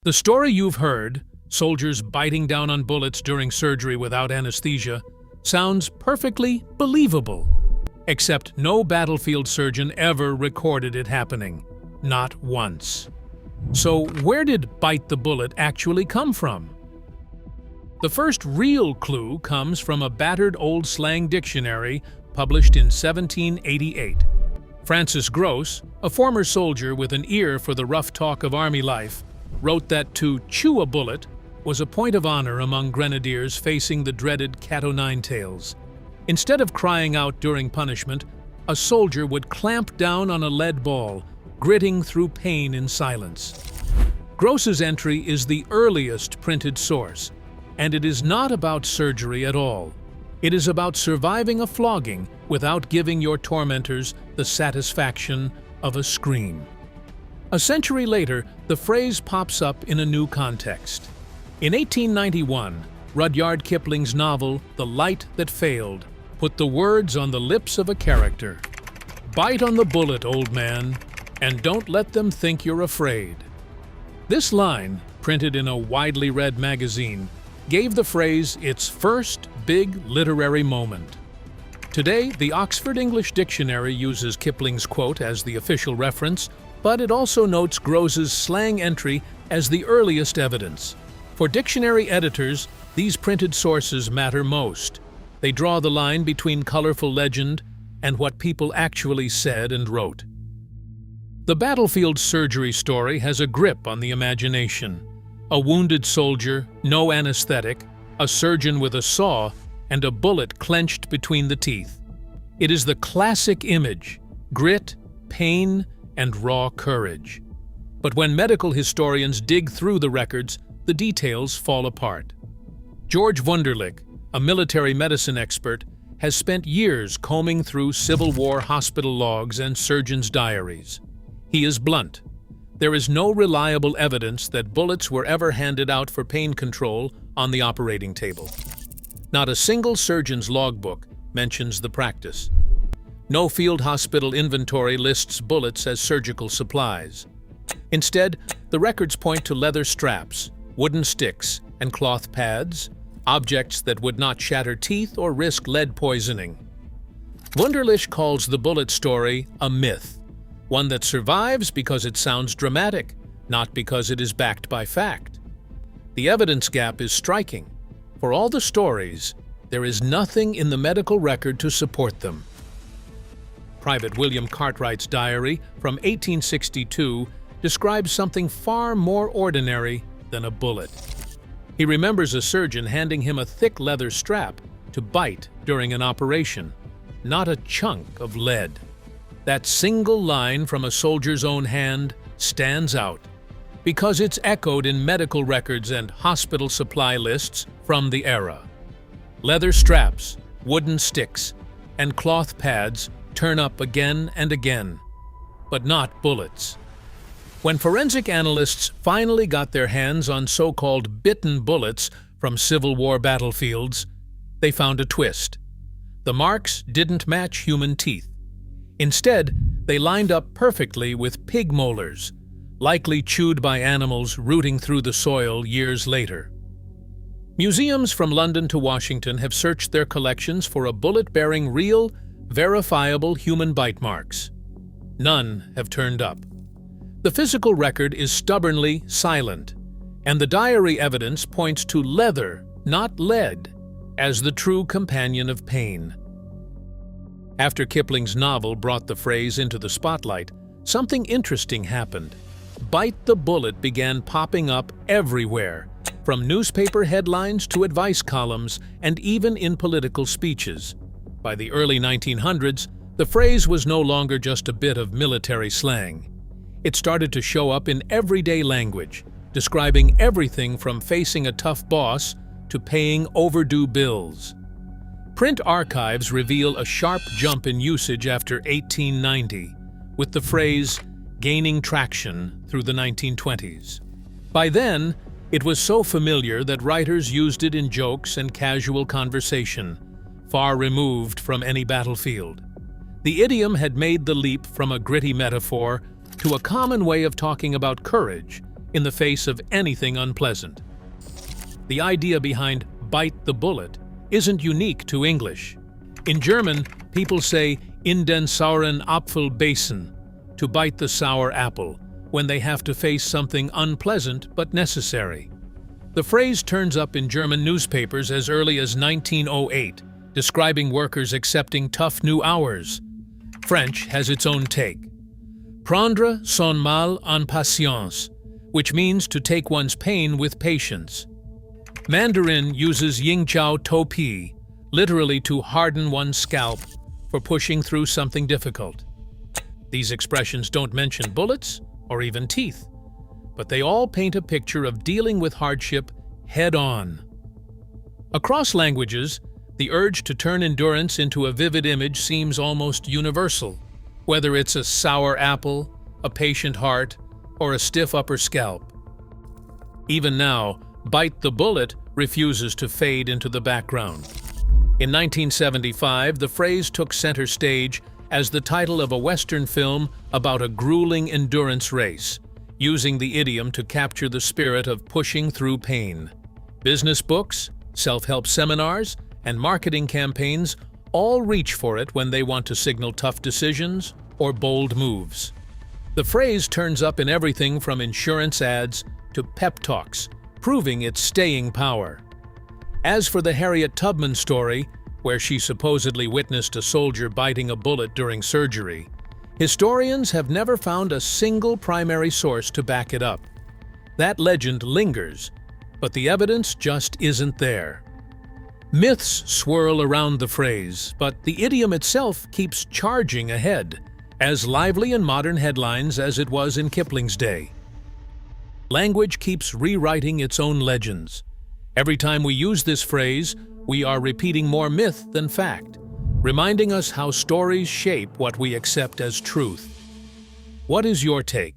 The story you've heard, soldiers biting down on bullets during surgery without anesthesia, sounds perfectly believable. Except no battlefield surgeon ever recorded it happening. Not once. So where did bite the bullet actually come from? The first real clue comes from a battered old slang dictionary published in 1788. Francis Gross, a former soldier with an ear for the rough talk of army life, wrote that to chew a bullet was a point of honor among grenadiers facing the dreaded cat-o'-nine-tails. Instead of crying out during punishment, a soldier would clamp down on a lead ball, gritting through pain in silence. Gross's entry is the earliest printed source, and it is not about surgery at all. It is about surviving a flogging without giving your tormentors the satisfaction of a scream. A century later, the phrase pops up in a new context. In 1891, Rudyard Kipling's novel The Light That Failed put the words on the lips of a character. "Bite on the bullet, old man, and don't let them think you're afraid." This line, printed in a widely read magazine, gave the phrase its first big literary moment. Today, the Oxford English Dictionary uses Kipling's quote as the official reference, but it also notes Gross's slang entry as the earliest evidence. For dictionary editors, these printed sources matter most. They draw the line between colorful legend and what people actually said and wrote. The battlefield surgery story has a grip on the imagination. A wounded soldier, no anesthetic, a surgeon with a saw, and a bullet clenched between the teeth. It is the classic image: grit, pain, and raw courage. But when medical historians dig through the records, the details fall apart. George Wunderlich, a military medicine expert, has spent years combing through Civil War hospital logs and surgeons' diaries. He is blunt. There is no reliable evidence that bullets were ever handed out for pain control on the operating table. Not a single surgeon's logbook mentions the practice. No field hospital inventory lists bullets as surgical supplies. Instead, the records point to leather straps, wooden sticks, and cloth pads, objects that would not shatter teeth or risk lead poisoning. Wunderlich calls the bullet story a myth, one that survives because it sounds dramatic, not because it is backed by fact. The evidence gap is striking. For all the stories, there is nothing in the medical record to support them. Private William Cartwright's diary from 1862 describes something far more ordinary than a bullet. He remembers a surgeon handing him a thick leather strap to bite during an operation, not a chunk of lead. That single line from a soldier's own hand stands out because it's echoed in medical records and hospital supply lists from the era. Leather straps, wooden sticks, and cloth pads turn up again and again, but not bullets. When forensic analysts finally got their hands on so-called bitten bullets from Civil War battlefields, they found a twist. The marks didn't match human teeth. Instead, they lined up perfectly with pig molars, likely chewed by animals rooting through the soil years later. Museums from London to Washington have searched their collections for a bullet bearing real, verifiable human bite marks. None have turned up. The physical record is stubbornly silent, and the diary evidence points to leather, not lead, as the true companion of pain. After Kipling's novel brought the phrase into the spotlight, something interesting happened. Bite the bullet began popping up everywhere, from newspaper headlines to advice columns and even in political speeches. By the early 1900s, the phrase was no longer just a bit of military slang. It started to show up in everyday language, describing everything from facing a tough boss to paying overdue bills. Print archives reveal a sharp jump in usage after 1890, with the phrase gaining traction through the 1920s. By then, it was so familiar that writers used it in jokes and casual conversation, far removed from any battlefield. The idiom had made the leap from a gritty metaphor to a common way of talking about courage in the face of anything unpleasant. The idea behind "bite the bullet" isn't unique to English. In German, people say "in den sauren Apfel beißen," to bite the sour apple, when they have to face something unpleasant but necessary. The phrase turns up in German newspapers as early as 1908, describing workers accepting tough new hours. French has its own take. Prendre son mal en patience, which means to take one's pain with patience. Mandarin uses yingqiao topi, literally to harden one's scalp for pushing through something difficult. These expressions don't mention bullets or even teeth, but they all paint a picture of dealing with hardship head-on. Across languages, the urge to turn endurance into a vivid image seems almost universal, whether it's a sour apple, a patient heart, or a stiff upper scalp. Even now, "bite the bullet" refuses to fade into the background. In 1975, the phrase took center stage as the title of a Western film about a grueling endurance race, using the idiom to capture the spirit of pushing through pain. Business books, self-help seminars, and marketing campaigns all reach for it when they want to signal tough decisions or bold moves. The phrase turns up in everything from insurance ads to pep talks, proving its staying power. As for the Harriet Tubman story, where she supposedly witnessed a soldier biting a bullet during surgery, historians have never found a single primary source to back it up. That legend lingers, but the evidence just isn't there. Myths swirl around the phrase, but the idiom itself keeps charging ahead, as lively in modern headlines as it was in Kipling's day. Language keeps rewriting its own legends. Every time we use this phrase, we are repeating more myth than fact, reminding us how stories shape what we accept as truth. What is your take?